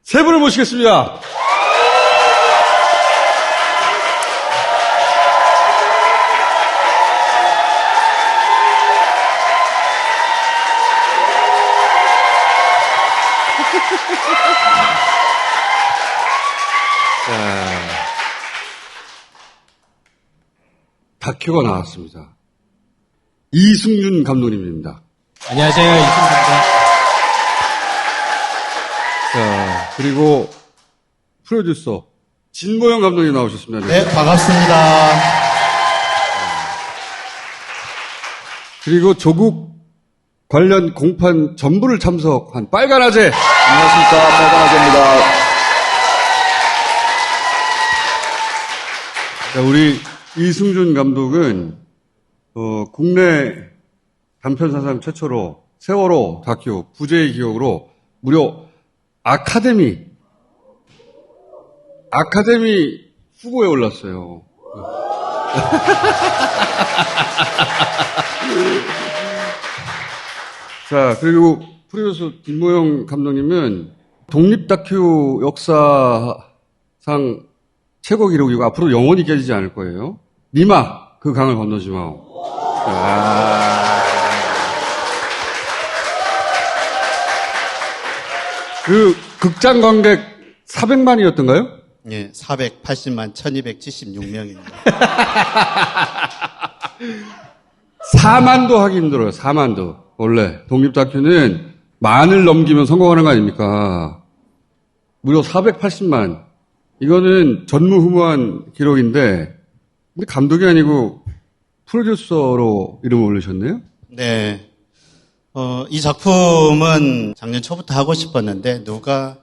세 분을 모시겠습니다. 다큐가 나왔습니다. 이승준 감독님입니다. 안녕하세요. 이승준입니다. 자, 그리고 프로듀서 진모영 감독님 나오셨습니다. 네, 반갑습니다. 그리고 조국 관련 공판 전부를 참석한 빨간아재. 안녕하십니까, 빨간아재입니다. 자, 우리 이승준 감독은 국내 단편사상 최초로 세월호 다큐 부제의 기억으로 무려 아카데미 후보에 올랐어요. 자, 그리고 프로듀서 김모영 감독님은 독립 다큐 역사상 최고 기록이고 앞으로 영원히 깨지지 않을 거예요. 니마, 그 강을 건너지 마오. 그 극장 관객 400만이었던가요? 예, 480만 1276명입니다. 4만도 하기 힘들어요. 4만도. 원래 독립 다큐는 만을 넘기면 성공하는 거 아닙니까? 무려 480만. 이거는 전무후무한 기록인데, 근데 감독이 아니고 프로듀서로 이름을 올리셨네요? 네. 이 작품은 작년 초부터 하고 싶었는데, 누가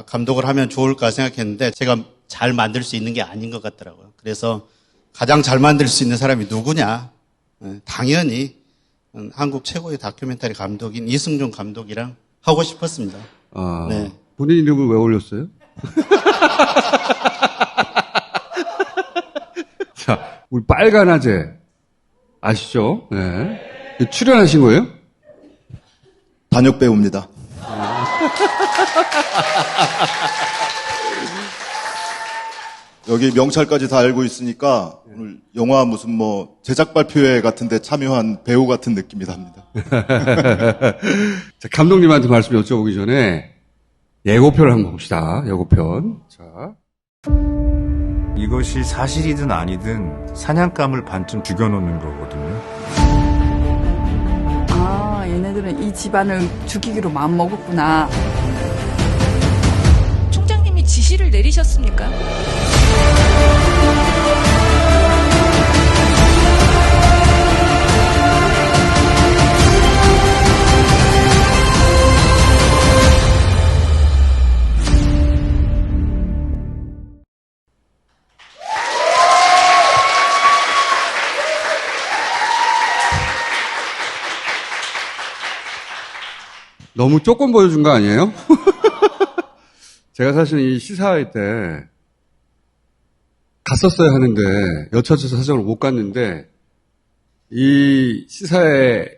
감독을 하면 좋을까 생각했는데, 제가 잘 만들 수 있는 게 아닌 것 같더라고요. 그래서 가장 잘 만들 수 있는 사람이 누구냐? 당연히 한국 최고의 다큐멘터리 감독인 이승준 감독이랑 하고 싶었습니다. 네. 본인 이름을 왜 올렸어요? 자, 우리 빨간아재 아시죠? 네. 출연하신 거예요? 단역 배우입니다. 여기 명찰까지 다 알고 있으니까 오늘 영화 무슨 뭐 제작 발표회 같은데 참여한 배우 같은 느낌이 납니다. 자, 감독님한테 말씀 여쭤보기 전에 예고편을 한번 봅시다. 예고편. 자. 이것이 사실이든 아니든 사냥감을 반쯤 죽여놓는 거거든요. 아, 얘네들은 이 집안을 죽이기로 마음먹었구나. 총장님이 지시를 내리셨습니까? 너무 조금 보여준 거 아니에요? 제가 사실 이 시사회 때 갔었어야 하는데 여차저차 사정을 못 갔는데 이 시사회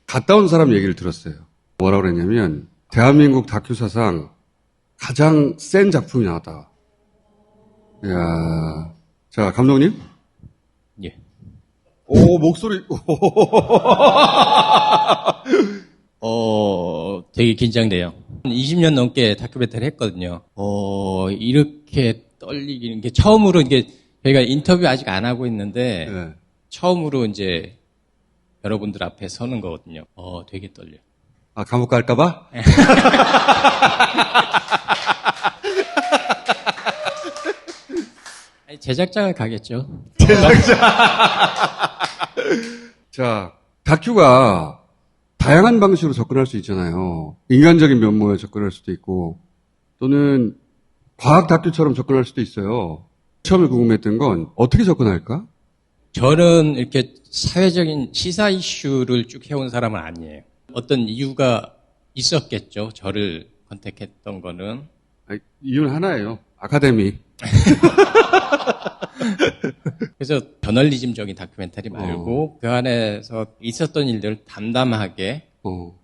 갔다 온 사람 얘기를 들었어요. 뭐라고 그랬냐면 대한민국 다큐 사상 가장 센 작품이 나왔다. 이야, 자 감독님. 예. 오 목소리. 되게 긴장돼요. 20년 넘게 다큐멘터리 했거든요. 이렇게 떨리기는 게 처음으로 이게 저희가 인터뷰 아직 안 하고 있는데 네. 처음으로 이제 여러분들 앞에 서는 거거든요. 되게 떨려. 아 감옥 갈까봐? 아니, 제작자가 가겠죠. 자 다큐가 다양한 방식으로 접근할 수 있잖아요. 인간적인 면모에 접근할 수도 있고 또는 과학 다큐처럼 접근할 수도 있어요. 처음에 궁금했던 건 어떻게 접근할까? 저는 이렇게 사회적인 시사 이슈를 쭉 해온 사람은 아니에요. 어떤 이유가 있었겠죠. 저를 컨택했던 거는. 아니, 이유는 하나예요. 아카데미. 그래서 저널리즘적인 다큐멘터리 말고 그 안에서 있었던 일들을 담담하게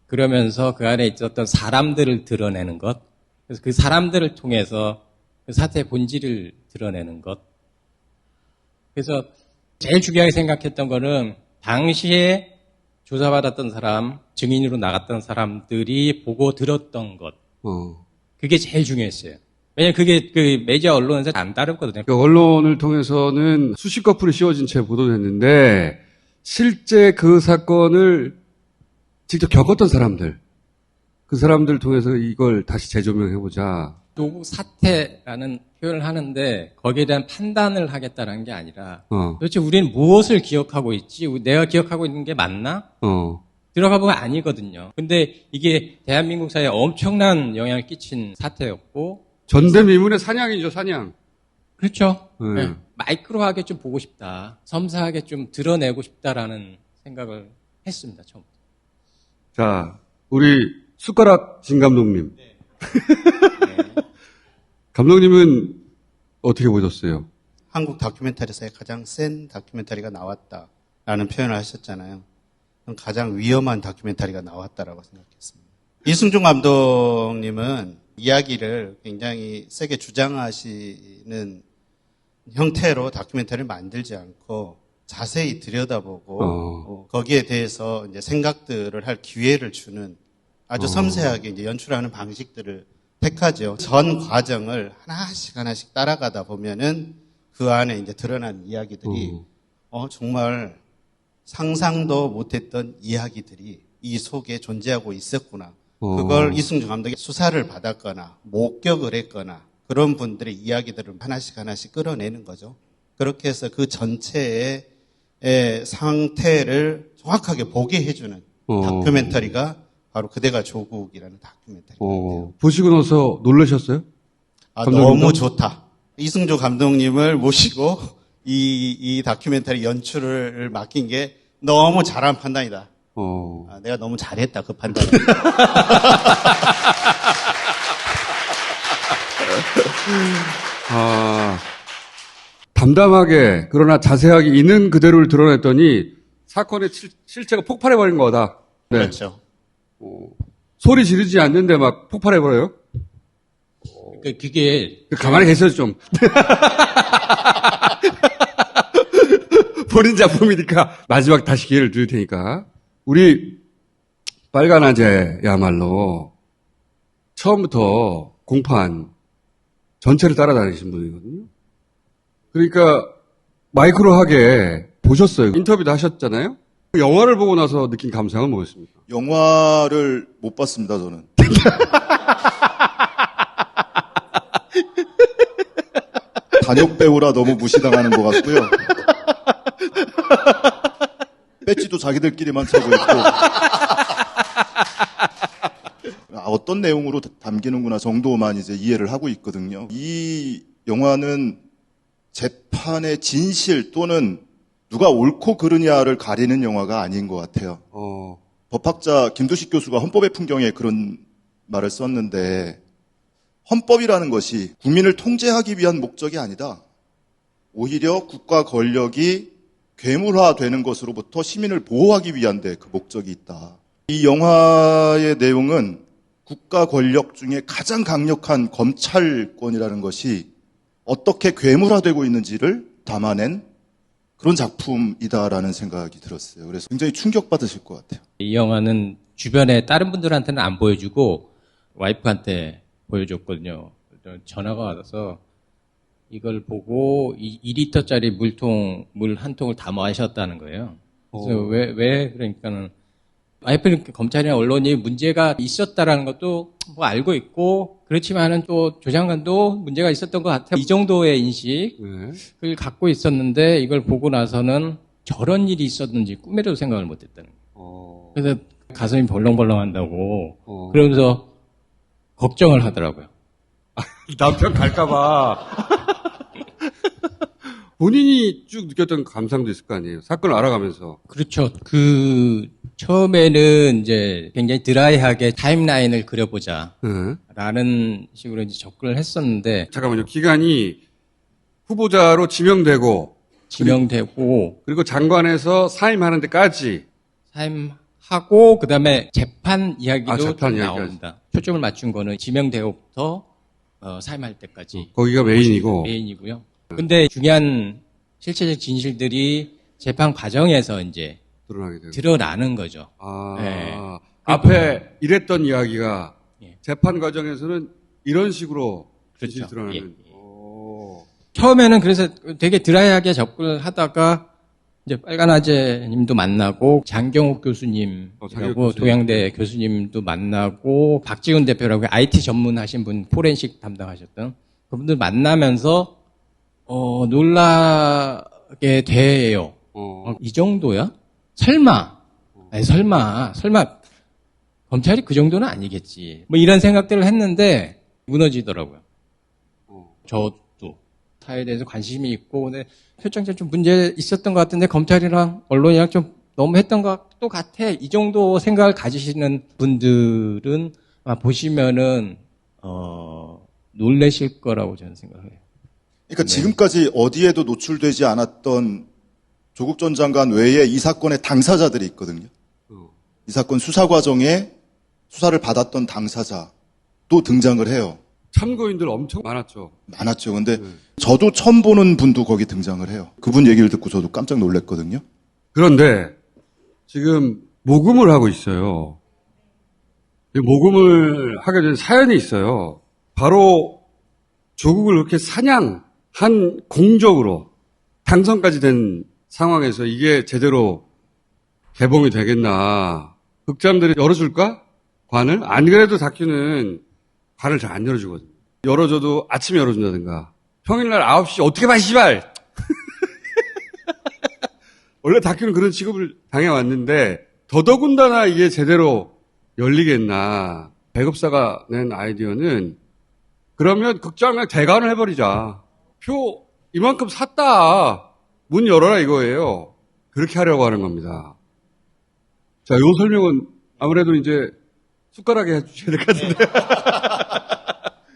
그러면서 그 안에 있었던 사람들을 드러내는 것, 그래서 그 사람들을 통해서 그 사태의 본질을 드러내는 것. 그래서 제일 중요하게 생각했던 거는 당시에 조사받았던 사람, 증인으로 나갔던 사람들이 보고 들었던 것. 그게 제일 중요했어요. 왜냐면 그게 그 메디어 언론에서 안 다뤘거든요. 그 언론을 통해서는 수십 커플이 씌워진 채 보도됐는데 실제 그 사건을 직접 겪었던 사람들, 그 사람들 통해서 이걸 다시 재조명해보자. 노국 사태라는 표현을 하는데 거기에 대한 판단을 하겠다는 게 아니라 도대체 우리는 무엇을 기억하고 있지? 내가 기억하고 있는 게 맞나? 들어가 보면 아니거든요. 근데 이게 대한민국 사회에 엄청난 영향을 끼친 사태였고 전대미문의 사냥이죠, 사냥. 그렇죠. 네. 마이크로하게 좀 보고 싶다. 섬세하게 좀 드러내고 싶다라는 생각을 했습니다. 처음부터. 자, 우리 숟가락 진 감독님. 네. 감독님은 어떻게 보셨어요? 한국 다큐멘터리사에 가장 센 다큐멘터리가 나왔다라는 표현을 하셨잖아요. 가장 위험한 다큐멘터리가 나왔다라고 생각했습니다. 이승준 감독님은 이야기를 굉장히 세게 주장하시는 형태로 다큐멘터리를 만들지 않고 자세히 들여다보고 거기에 대해서 이제 생각들을 할 기회를 주는 아주 섬세하게 이제 연출하는 방식들을 택하죠. 전 과정을 하나씩 따라가다 보면은 그 안에 이제 드러난 이야기들이 정말 상상도 못했던 이야기들이 이 속에 존재하고 있었구나. 그걸 이승준 감독이 수사를 받았거나 목격을 했거나 그런 분들의 이야기들을 하나씩 끌어내는 거죠. 그렇게 해서 그 전체의 상태를 정확하게 보게 해주는 다큐멘터리가 바로 그대가 조국이라는 다큐멘터리예요. 보시고 나서 놀라셨어요? 너무 좋다. 이승조 감독님을 모시고 이 다큐멘터리 연출을 맡긴 게 너무 잘한 판단이다. 내가 너무 잘했다, 그 판단. 담담하게 그러나 자세하게 있는 그대로를 드러냈더니 사건의 실체가 폭발해버린 거다. 네. 그렇죠. 소리 지르지 않는데 막 폭발해버려요? 그게 가만히 계세요 좀. 본인 작품이니까 마지막 다시 기회를 드릴 테니까. 우리 빨간아재야말로 처음부터 공판 전체를 따라다니신 분이거든요. 그러니까 마이크로하게 보셨어요. 인터뷰도 하셨잖아요. 영화를 보고 나서 느낀 감상은 뭐였습니까? 영화를 못 봤습니다, 저는. 단역 배우라 너무 무시당하는 것 같고요. 배지도 자기들끼리만 차고 있고. 어떤 내용으로 담기는구나 정도만 이제 이해를 하고 있거든요. 이 영화는 재판의 진실 또는 누가 옳고 그르냐를 가리는 영화가 아닌 것 같아요. 법학자 김두식 교수가 헌법의 풍경에 그런 말을 썼는데 헌법이라는 것이 국민을 통제하기 위한 목적이 아니다. 오히려 국가 권력이 괴물화되는 것으로부터 시민을 보호하기 위한 데 그 목적이 있다. 이 영화의 내용은 국가 권력 중에 가장 강력한 검찰권이라는 것이 어떻게 괴물화되고 있는지를 담아낸 그런 작품이다라는 생각이 들었어요. 그래서 굉장히 충격받으실 것 같아요. 이 영화는 주변에 다른 분들한테는 안 보여주고 와이프한테 보여줬거든요. 전화가 와서 이걸 보고 2리터짜리 물 한 통을 다 마셨다는 거예요. 그래서 왜 그러니까는 와이프는 검찰이나 언론이 문제가 있었다라는 것도 뭐 알고 있고 그렇지만은 또 조 장관도 문제가 있었던 것 같아요. 이 정도의 인식을 갖고 있었는데 이걸 보고 나서는 저런 일이 있었는지 꿈에도 생각을 못했다는 거예요. 그래서 가슴이 벌렁벌렁 한다고 그러면서 걱정을 하더라고요. 남편 갈까봐. 본인이 쭉 느꼈던 감상도 있을 거 아니에요. 사건을 알아가면서. 그렇죠. 처음에는 이제 굉장히 드라이하게 타임라인을 그려보자. 라는 식으로 이제 접근을 했었는데. 잠깐만요. 기간이 후보자로 지명되고. 그리고 장관에서 사임하는 데까지. 사임하고, 그 다음에 재판 이야기도 나옵니다. 초점을 맞춘 거는 지명되고부터 사임할 때까지 거기가 메인이고. 메인이고요. 근데 중요한 실체적 진실들이 재판 과정에서 이제 드러나게 되고. 드러나는 거죠. 아, 네. 앞에 이랬던 이야기가 예. 재판 과정에서는 이런 식으로 진실이 그렇죠. 드러나는. 예. 오. 처음에는 그래서 되게 드라이하게 접근을 하다가 이제 빨간아재님도 만나고 장경욱 교수님이라고 장경욱 교수님. 동양대 교수님도 만나고 박지훈 대표라고 IT 전문하신 분 포렌식 담당하셨던 그분들 만나면서 놀라게 돼요. 이 정도야? 설마 아니, 설마 검찰이 그 정도는 아니겠지. 뭐 이런 생각들을 했는데 무너지더라고요. 저도 사회에 대해서 관심이 있고 근데 표창장 좀 문제 있었던 것 같은데 검찰이랑 언론이랑 좀 너무 했던 것도 같아. 이 정도 생각을 가지시는 분들은 아마 보시면은 놀라실 거라고 저는 생각해요. 그러니까 지금까지 어디에도 노출되지 않았던 조국 전 장관 외에 이 사건의 당사자들이 있거든요. 이 사건 수사 과정에 수사를 받았던 당사자도 등장을 해요. 참고인들 엄청 많았죠. 많았죠. 근데 저도 처음 보는 분도 거기 등장을 해요. 그분 얘기를 듣고 저도 깜짝 놀랐거든요. 그런데 지금 모금을 하고 있어요. 이 모금을 하게 된 사연이 있어요. 바로 조국을 그렇게 사냥한 공적으로 당선까지 된 상황에서 이게 제대로 개봉이 되겠나. 극장들이 열어줄까? 관을? 안 그래도 다큐는 관을 잘 안 열어주거든요. 열어줘도 아침에 열어준다든가. 평일날 9시 어떻게 봐, 씨발! 원래 다큐는 그런 취급을 당해왔는데, 더더군다나 이게 제대로 열리겠나. 배급사가 낸 아이디어는, 그러면 극장을 대관을 해버리자. 표 이만큼 샀다. 문 열어라 이거예요. 그렇게 하려고 하는 겁니다. 자, 요 설명은 아무래도 이제 숟가락에 해주셔야 될 것 같은데.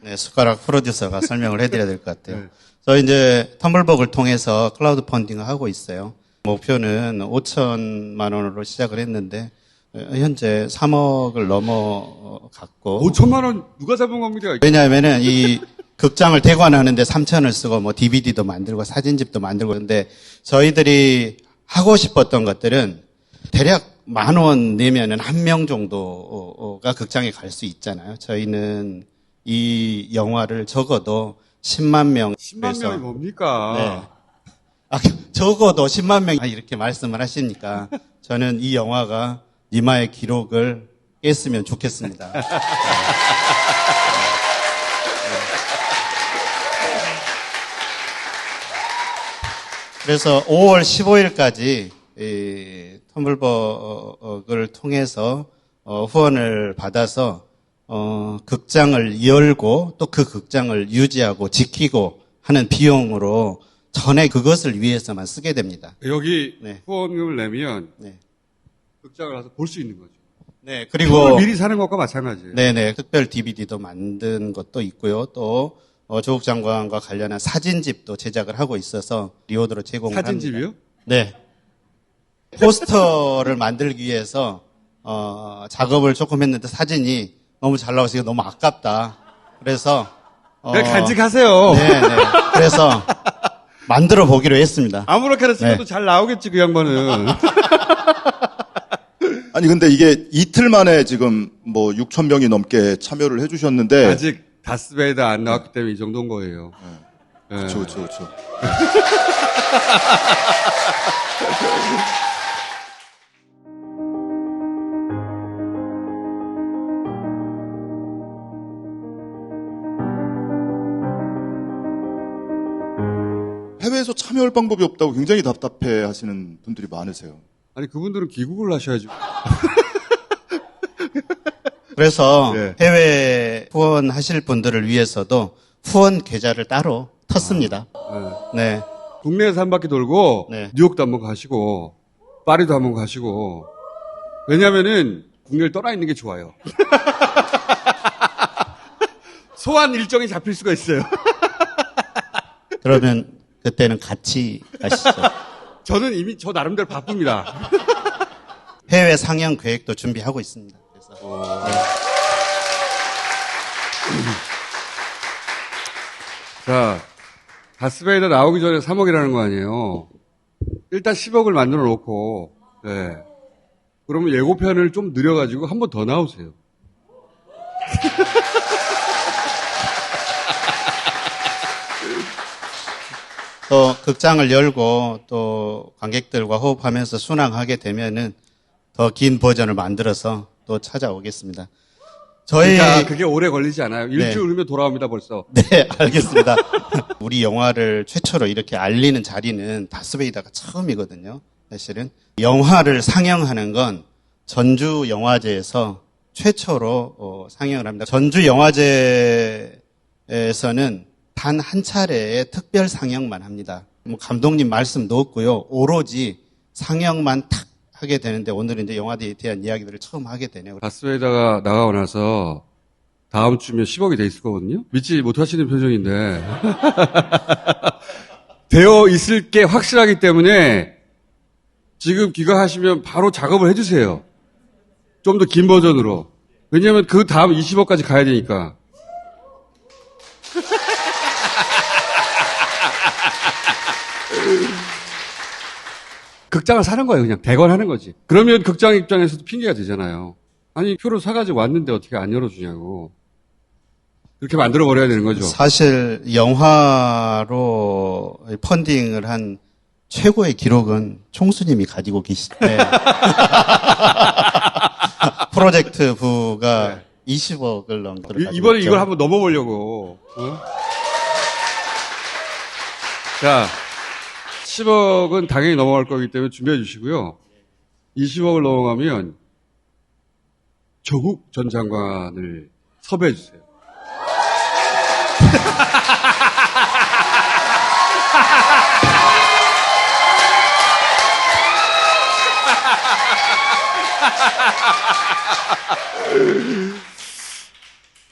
네, 숟가락 프로듀서가 설명을 해드려야 될 것 같아요. 저희 이제 텀블벅을 통해서 클라우드 펀딩을 하고 있어요. 목표는 5천만 원으로 시작을 했는데 현재 3억을 넘어갔고 5천만 원 누가 잡은 겁니까? 왜냐하면은 이 극장을 대관하는데 3천을 쓰고 뭐 DVD도 만들고 사진집도 만들고 근데 저희들이 하고 싶었던 것들은 대략 10,000원 내면은 1명 정도가 극장에 갈 수 있잖아요. 저희는 이 영화를 적어도 10만 명 10만 명이 뭡니까? 네. 적어도 10만 명 이렇게 말씀을 하시니까 저는 이 영화가 니마의 기록을 깼으면 좋겠습니다. 그래서 5월 15일까지 텀블벅을 통해서 후원을 받아서 극장을 열고 또 그 극장을 유지하고 지키고 하는 비용으로 전에 그것을 위해서만 쓰게 됩니다. 여기 네. 후원금을 내면 네. 극장을 가서 볼 수 있는 거죠. 네, 표를 그리고 미리 사는 것과 마찬가지예요. 네네 특별 DVD도 만든 것도 있고요. 또 조국 장관과 관련한 사진집도 제작을 하고 있어서 리오드로 제공을 사진집이요? 합니다. 네. 포스터를 만들기 위해서 작업을 조금 했는데 사진이 너무 잘 나와서 이거 너무 아깝다. 그래서 그냥 간직하세요. 네네. 그래서 만들어 보기로 했습니다. 아무렇게나 찍어도 네. 잘 나오겠지 그 양반은. 아니 근데 이게 이틀 만에 지금 뭐 6천 명이 넘게 참여를 해주셨는데 아직 다스베이더 안 나왔기 때문에 이 정도인 거예요. 네. 그렇죠. 해외에서 참여할 방법이 없다고 굉장히 답답해 하시는 분들이 많으세요. 아니 그분들은 귀국을 하셔야죠. 그래서 네. 해외 후원하실 분들을 위해서도 후원 계좌를 따로 텄습니다. 네. 국내에서 한 바퀴 돌고 네. 뉴욕도 한번 가시고 파리도 한번 가시고 왜냐면은 국내를 떠나 있는 게 좋아요. 소환 일정이 잡힐 수가 있어요. 그러면 그때는 같이 가시죠. 저는 이미 저 나름대로 바쁩니다. 해외 상영 계획도 준비하고 있습니다. 그래서 자, 다스베이더 나오기 전에 3억이라는 거 아니에요. 일단 10억을 만들어 놓고, 네. 그러면 예고편을 좀 늘려가지고 한 번 더 나오세요. 또 극장을 열고 또 관객들과 호흡하면서 순항하게 되면은 더 긴 버전을 만들어서 또 찾아오겠습니다. 저희 그러니까 그게 오래 걸리지 않아요. 일주일 후면 돌아옵니다, 벌써. 네, 알겠습니다. 우리 영화를 최초로 이렇게 알리는 자리는 다스베이더가 처음이거든요. 사실은 영화를 상영하는 건 전주 영화제에서 최초로 상영을 합니다. 전주 영화제에서는 단 한 차례의 특별 상영만 합니다. 뭐 감독님 말씀도 없고요. 오로지 상영만 탁 하게 되는데 오늘은 이제 영화에 대한 이야기들을 처음 하게 되네요. 다스베이더가 나가고 나서 다음 주면 10억이 돼 있을 거거든요. 믿지 못하시는 표정인데 되어 있을 게 확실하기 때문에 지금 귀가하시면 바로 작업을 해주세요. 좀 더 긴 버전으로. 왜냐하면 그 다음 20억까지 가야 되니까. 극장을 사는 거예요. 그냥 대관하는 거지. 그러면 극장 입장에서도 핑계가 되잖아요. 아니 표를 사가지고 왔는데 어떻게 안 열어주냐고. 그렇게 만들어버려야 되는 거죠. 사실 영화로 펀딩을 한 최고의 기록은 총수님이 가지고 계시대. 프로젝트 부가 20억을 넘도록 이번에 이걸 한번 넘어보려고. 어? 자, 10억은 당연히 넘어갈 거기 때문에 준비해 주시고요. 20억을 넘어가면 조국 전 장관을 섭외해 주세요.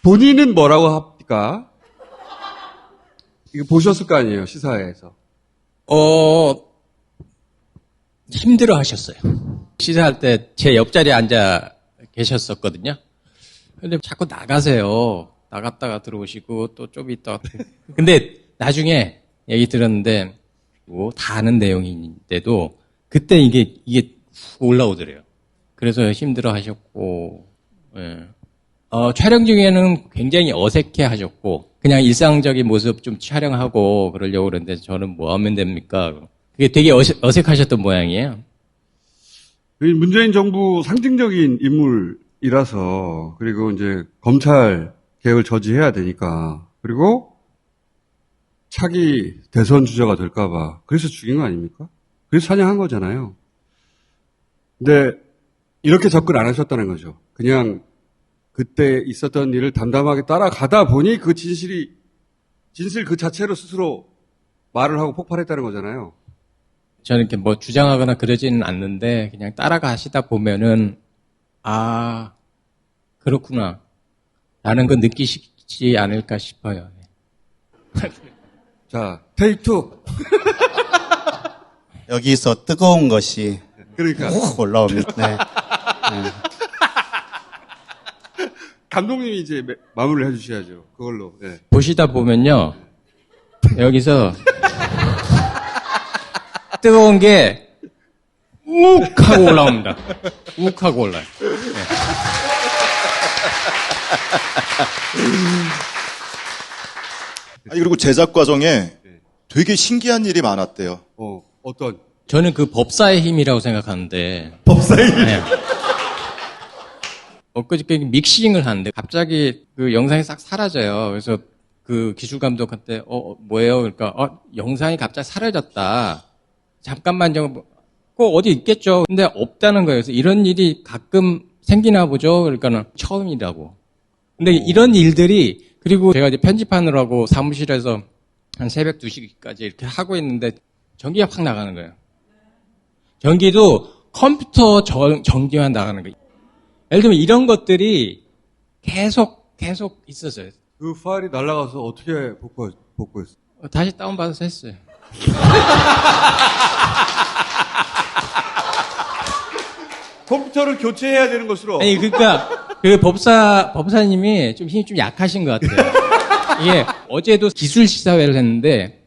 본인은 뭐라고 합니까? 이거 보셨을 거 아니에요, 시사회에서. 힘들어 하셨어요. 시사할 때 제 옆자리에 앉아 계셨었거든요. 근데 자꾸 나가세요. 나갔다가 들어오시고 또 좀 있다가. 근데 나중에 얘기 들었는데, 뭐 다 아는 내용인데도 그때 이게 훅 올라오더래요. 그래서 힘들어 하셨고, 예. 촬영 중에는 굉장히 어색해 하셨고, 그냥 일상적인 모습 좀 촬영하고 그러려고 그러는데 저는 뭐 하면 됩니까? 그게 되게 어색하셨던 모양이에요. 문재인 정부 상징적인 인물이라서, 그리고 이제 검찰 개혁을 저지해야 되니까, 그리고 차기 대선 주자가 될까봐, 그래서 죽인 거 아닙니까? 그래서 사냥한 거잖아요. 근데 이렇게 접근 안 하셨다는 거죠. 그냥 그때 있었던 일을 담담하게 따라가다 보니 그 진실 그 자체로 스스로 말을 하고 폭발했다는 거잖아요. 저는 이렇게 뭐 주장하거나 그러지는 않는데 그냥 따라가시다 보면은 아 그렇구나 라는 걸 느끼시지 않을까 싶어요. 자, 테이크 2. 여기서 뜨거운 것이 그러니까 훅 올라옵니다. 네. 감독님이 이제 마무리를 해주셔야죠. 그걸로. 네. 보시다 보면요 여기서 뜨거운 게 욱 하고 올라옵니다. 욱 하고 올라요. 네. 아니, 그리고 제작 과정에 되게 신기한 일이 많았대요. 어떤? 저는 그 법사의 힘이라고 생각하는데. 법사의 힘? 네. 엊그저께 믹싱을 하는데 갑자기 그 영상이 싹 사라져요. 그래서 그 기술 감독한테 뭐예요? 그러니까 영상이 갑자기 사라졌다. 잠깐만요. 꼭 어디 있겠죠. 근데 없다는 거예요. 그래서 이런 일이 가끔 생기나 보죠. 그러니까는 처음이라고. 근데 이런 일들이 그리고 제가 이제 편집하느라고 사무실에서 한 새벽 2시까지 이렇게 하고 있는데 전기가 확 나가는 거예요. 전기도 컴퓨터 전기만 나가는 거예요. 예를 들면 이런 것들이 계속 있었어요. 그 파일이 날아가서 어떻게 복구했어? 다시 다운받아서 했어요. 컴퓨터를 교체해야 되는 것으로. 아니, 그러니까, 그 법사님이 좀 힘이 좀 약하신 것 같아요. 예, 어제도 기술 시사회를 했는데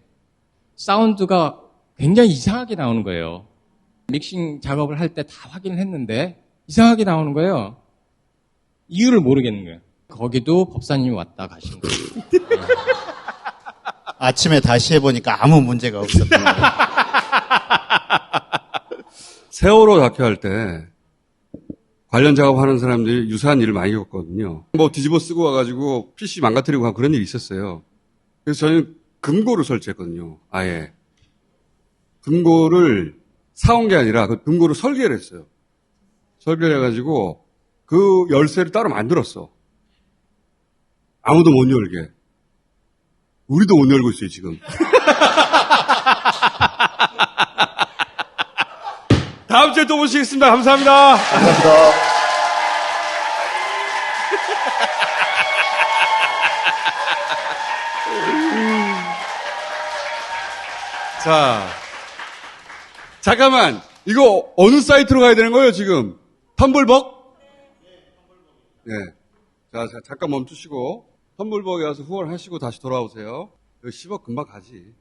사운드가 굉장히 이상하게 나오는 거예요. 믹싱 작업을 할 때 다 확인을 했는데 이상하게 나오는 거예요. 이유를 모르겠는 거예요. 거기도 법사님이 왔다 가신 거예요. 아침에 다시 해보니까 아무 문제가 없었던 거예요. 세월호 다큐 할 때 관련 작업하는 사람들이 유사한 일을 많이 겪었거든요. 뭐 뒤집어 쓰고 와가지고 PC 망가뜨리고 하고 그런 일이 있었어요. 그래서 저는 금고를 설치했거든요. 아예. 금고를 사온 게 아니라 그 금고를 설계를 했어요. 설계를 해가지고 그 열쇠를 따로 만들었어. 아무도 못 열게. 우리도 못 열고 있어요, 지금. 다음 주에 또 모시겠습니다. 감사합니다. 감사합니다. 자, 잠깐만. 이거 어느 사이트로 가야 되는 거예요, 지금? 텀블벅? 네. 자, 잠깐 멈추시고, 텀블벅에 와서 후원하시고 다시 돌아오세요. 10억 금방 가지.